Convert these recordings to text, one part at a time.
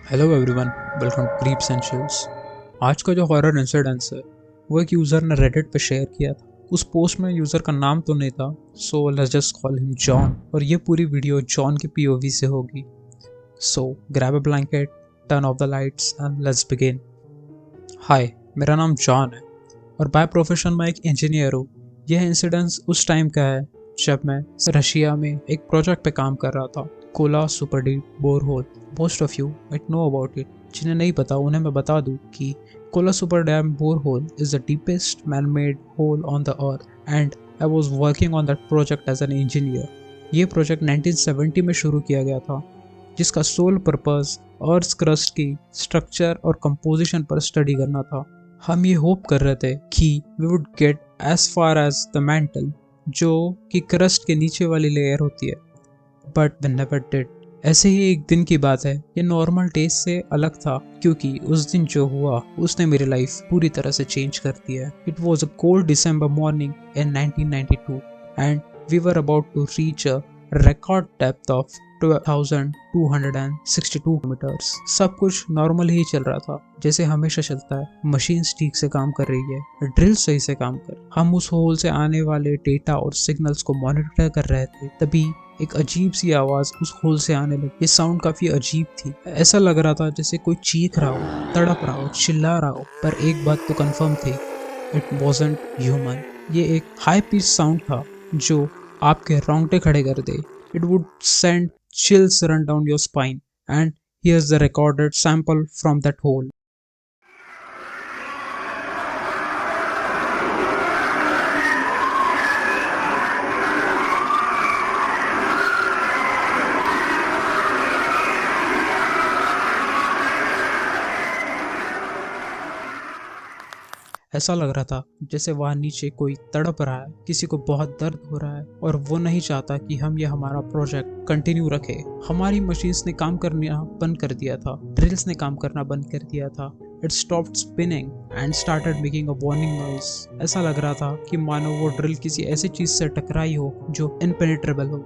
Hello everyone, welcome to creep essentials. आज का जो हॉरर इंसिडेंस है वो एक यूज़र ने रेडिट पे शेयर किया था। उस पोस्ट में यूज़र का नाम तो नहीं था, so let's just call him John. और ये पूरी वीडियो जॉन की पीओवी से होगी। So grab a blanket, turn off the lights and let's begin. Hi, मेरा नाम जॉन है और बाय प्रोफेशन मैं एक इंजीनियर हूँ। यह इंसिडेंस उस टाइम का है जब मैं रशिया में एक प्रोजेक्ट पे काम कर रहा था, Kola super deep borehole. Most of you might know about it. जिन्हें नहीं पता उन्हें मैं बता दूं कि Kola super deep borehole is the deepest man made hole on the earth and I was working on that project as an engineer. ये project 1970 में शुरू किया गया था, जिसका सोल पर्पस अर्थ क्रस्ट की स्ट्रक्चर और कंपोजिशन पर स्टडी करना था। हम ये होप कर रहे थे कि we would get as far as the mantle, जो कि क्रस्ट के नीचे वाली लेयर होती है, बट वी नेवर डिड। ऐसे ही एक दिन की बात है, ये नॉर्मल डेज से अलग था क्योंकि उस दिन जो हुआ उसने मेरी लाइफ पूरी तरह से चेंज कर दिया है। It was a cold December morning in 1992 and we were about to reach a record depth of 12,262 metres. सब कुछ नॉर्मल ही चल रहा था, जैसे हमेशा चलता है। मशीन्स ठीक से काम कर रही है, ड्रिल सही से काम कर। हम उस होल से आने वाले डेटा और सिग्नल्स को मॉनिटर कर रहे थे, तभी एक अजीब सी आवाज उस होल से आने लगी। ये साउंड काफी अजीब थी। ऐसा लग रहा था जैसे कोई चीख रहा हो, तड़प रहा हो, चिल्ला रहा हो। पर एक बात तो कंफर्म थी, इट वॉजंट ह्यूमन। ये एक हाई पिच साउंड था जो आपके रोंगटे खड़े कर दे। It would send chills run down your spine. And here's the recorded sample from that hole. ऐसा लग रहा था जैसे वहां नीचे कोई तड़प रहा है, किसी को बहुत दर्द हो रहा है और वो नहीं चाहता कि हम ये हमारा प्रोजेक्ट कंटिन्यू रखे। हमारी मशीन्स ने काम करना बंद कर दिया था, ड्रिल्स ने काम करना बंद कर दिया था। It stopped spinning and started making a warning noise. ऐसा लग रहा था कि मानो वो ड्रिल किसी ऐसी चीज से टकराई हो जो इनपेनिट्रेबल हो।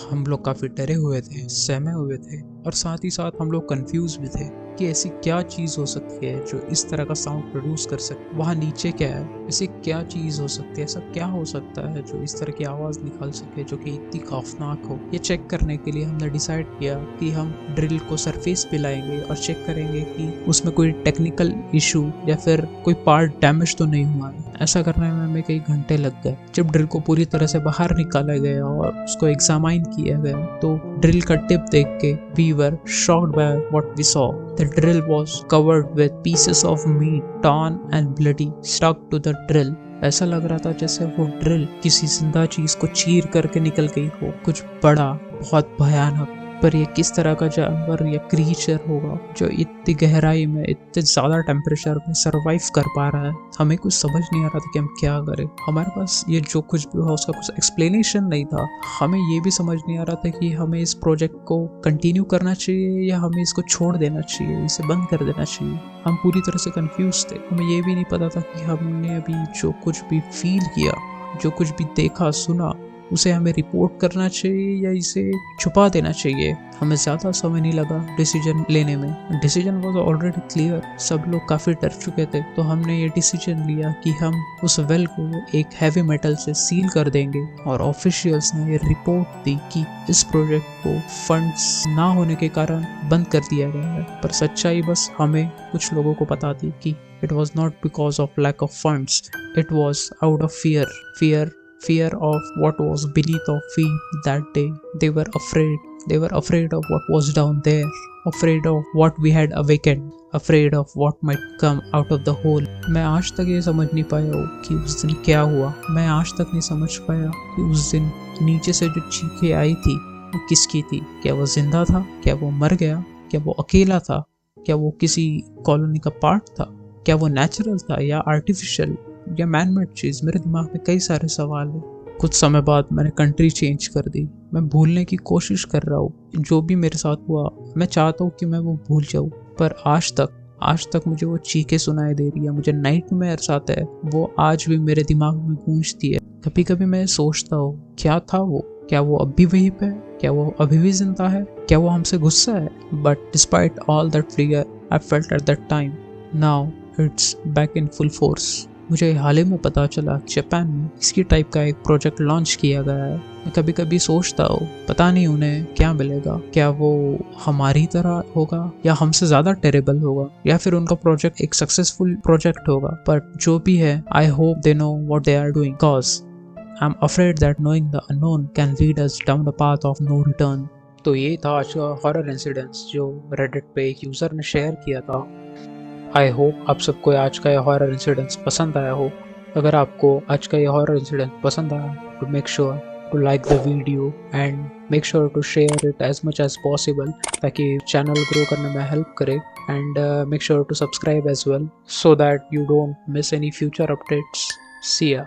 हम लोग काफी डरे हुए थे, सहमे हुए थे और साथ ही साथ हम लोग कंफ्यूज भी थे कि ऐसी क्या चीज हो सकती है जो इस तरह का साउंड प्रोड्यूस कर सकती है। वहाँ नीचे क्या है, ऐसी क्या चीज हो सकती है, ऐसा क्या हो सकता है जो इस तरह की आवाज निकाल सके, जो कि इतनी खौफनाक हो। ये चेक करने के लिए हमने डिसाइड किया कि हम ड्रिल को सरफेस पे लाएंगे और चेक करेंगे कि उसमें कोई टेक्निकल इशू या फिर कोई पार्ट डैमेज तो नहीं हुआ है। ऐसा करने में हमें कई घंटे लग गए। जब ड्रिल को पूरी तरह से बाहर निकाला गया और उसको एग्जामाइन किया गया तो ड्रिल का टिप देख के we were shocked by what we saw. The drill was covered with pieces of meat, torn and bloody, stuck to the drill. ऐसा लग रहा था जैसे वो ड्रिल किसी जिंदा चीज को चीर करके निकल गई हो, कुछ बड़ा, बहुत भयानक। पर ये किस तरह का जानवर या क्रीचर होगा जो इतनी गहराई में, इतने ज्यादा टेम्परेचर में सरवाइव कर पा रहा है। हमें कुछ समझ नहीं आ रहा था कि हम क्या करें। हमारे पास ये जो कुछ भी हुआ उसका कुछ एक्सप्लेनेशन नहीं था। हमें ये भी समझ नहीं आ रहा था कि हमें इस प्रोजेक्ट को कंटिन्यू करना चाहिए या हमें इसको छोड़ देना चाहिए, इसे बंद कर देना चाहिए। हम पूरी तरह से कंफ्यूज थे। हमें ये भी नहीं पता था कि हमने अभी जो कुछ भी फील किया, जो कुछ भी देखा सुना, उसे हमें रिपोर्ट करना चाहिए या इसे छुपा देना चाहिए। हमें ज़्यादा समय नहीं लगा डिसीजन लेने में। Decision was already clear. सब लोग काफ़ी डर चुके थे, तो हमने ये डिसीजन लिया कि हम उस वेल को एक हैवी मेटल से सील कर देंगे। और ऑफिशियल्स ने ये रिपोर्ट दी कि इस प्रोजेक्ट को फंड्स ना होने के कारण बंद कर दिया गया है। पर सच्चाई बस हमें कुछ लोगों को पता थी कि it was not because of lack of funds, it was out of fear of what was beneath of feet that day. They were afraid of what was down there, afraid of what we had awakened, afraid of what might come out of the hole. मैं आज तक ये समझ नहीं पाया हूँ कि उस दिन क्या हुआ। मैं आज तक नहीं समझ पाया कि उस दिन नीचे से जो चीखें आई थी वो किसकी थी। क्या वो जिंदा था, क्या वो मर गया, क्या वो अकेला था, क्या वो किसी कॉलोनी का पार्ट था, क्या वो नेचुरल था या आर्टिफिशियल या मैनमेड चीज। मेरे दिमाग में कई सारे सवाल हैं। कुछ समय बाद मैंने कंट्री चेंज कर दी। मैं भूलने की कोशिश कर रहा हूँ जो भी मेरे साथ हुआ। मैं चाहता हूँ कि मैं वो भूल जाऊँ, पर आज तक मुझे वो चीखें सुनाई दे रही है। मुझे नाइटमेयर्स आता है, वो आज भी मेरे दिमाग में गूंजती है। कभी कभी मैं सोचता हूँ क्या था वो, क्या वो अब भी वहीं पे है? क्या वो अभी भी जिंदा है? क्या वो हमसे गुस्सा है? But despite all that fear I felt at that time, now it's back in full force. मुझे हाल ही में पता चला जापान में इसकी टाइप का एक प्रोजेक्ट लॉन्च किया गया है। मैं कभी कभी सोचता हूँ पता नहीं उन्हें क्या मिलेगा, क्या वो हमारी तरह होगा या हमसे ज्यादा टेरेबल होगा, या फिर उनका प्रोजेक्ट एक सक्सेसफुल प्रोजेक्ट होगा। पर जो भी है, I hope they know what they are doing, cause I'm afraid that knowing the unknown can lead us down a path of no return। तो ये था आज का हॉरर इंसिडेंट्स जो रेडिट पे एक यूजर ने शेयर किया था। आई होप आप सबको आज का ये हॉरर इंसिडेंट्स पसंद आया हो। अगर आपको आज का ये हॉरर इंसिडेंट पसंद आया तो make sure to like the video and make sure to share it as much as possible, ताकि चैनल ग्रो करने में हेल्प करे। And make sure to subscribe as well so that you don't miss any future updates. See या।